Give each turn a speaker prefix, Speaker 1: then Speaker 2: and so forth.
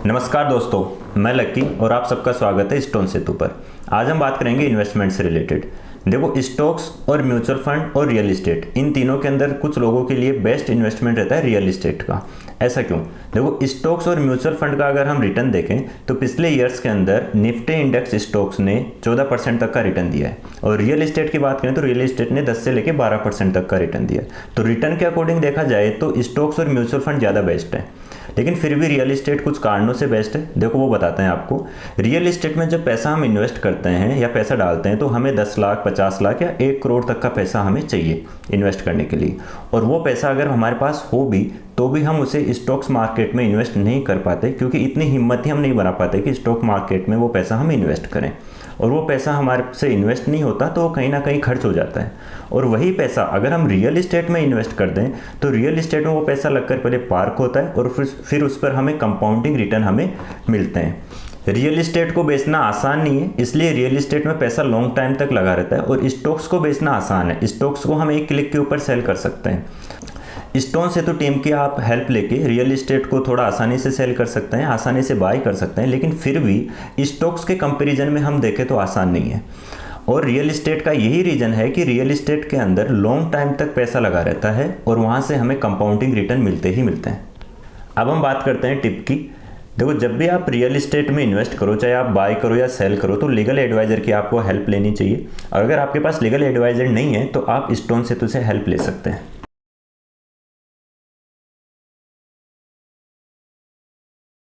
Speaker 1: नमस्कार दोस्तों, मैं लक्की और आप सबका स्वागत है स्टोन सेतु पर। आज हम बात करेंगे इन्वेस्टमेंट से रिलेटेड। देखो, स्टॉक्स और म्यूचुअल फंड और रियल इस्टेट, इन तीनों के अंदर कुछ लोगों के लिए बेस्ट इन्वेस्टमेंट रहता है रियल इस्टेट का। ऐसा क्यों? देखो, स्टॉक्स और म्यूचुअल फंड का अगर हम रिटर्न देखें तो पिछले ईयर्स के अंदर निफ्टी इंडेक्स स्टॉक्स ने 14% तक का रिटर्न दिया है, और रियल इस्टेट की बात करें तो रियल इस्टेट ने 10 से लेकर 12% तक का रिटर्न दिया है। तो रिटर्न के अकॉर्डिंग देखा जाए तो स्टॉक्स और म्यूचुअल फंड ज़्यादा बेस्ट है, लेकिन फिर भी रियल इस्टेट कुछ कारणों से बेस्ट है। देखो, वो बताते हैं आपको। रियल इस्टेट में जब पैसा हम इन्वेस्ट करते हैं या पैसा डालते हैं तो हमें 10 लाख, 50 लाख या 1 करोड़ तक का पैसा हमें चाहिए इन्वेस्ट करने के लिए, और वो पैसा अगर हमारे पास हो भी तो भी हम उसे स्टॉक्स मार्केट में इन्वेस्ट नहीं कर पाते, क्योंकि इतनी हिम्मत ही हम नहीं बना पाते कि स्टॉक मार्केट में वो पैसा हम इन्वेस्ट करें। और वो पैसा हमारे से इन्वेस्ट नहीं होता तो वो कहीं ना कहीं खर्च हो जाता है। और वही पैसा अगर हम रियल इस्टेट में इन्वेस्ट कर दें तो रियल इस्टेट में वो पैसा लगकर पहले पार्क होता है और फिर उस पर हमें कंपाउंडिंग रिटर्न हमें मिलते हैं। रियल इस्टेट को बेचना आसान नहीं है, इसलिए रियल इस्टेट में पैसा लॉन्ग टाइम तक लगा रहता है। और स्टॉक्स को बेचना आसान है, स्टॉक्स को हम एक क्लिक के ऊपर सेल कर सकते हैं। स्टोन सेतु टीम की आप हेल्प लेके रियल इस्टेट को थोड़ा आसानी से सेल कर सकते हैं, आसानी से बाय कर सकते हैं, लेकिन फिर भी स्टॉक्स के कंपैरिजन में हम देखें तो आसान नहीं है। और रियल इस्टेट का यही रीज़न है कि रियल इस्टेट के अंदर लॉन्ग टाइम तक पैसा लगा रहता है और वहाँ से हमें कंपाउंडिंग रिटर्न मिलते ही मिलते हैं। अब हम बात करते हैं टिप की। देखो, जब भी आप रियल इस्टेट में इन्वेस्ट करो, चाहे आप बाय करो या सेल करो, तो लीगल एडवाइज़र की आपको हेल्प लेनी चाहिए। और अगर आपके पास लीगल एडवाइज़र नहीं है तो आप स्टोन सेतु से हेल्प ले सकते हैं।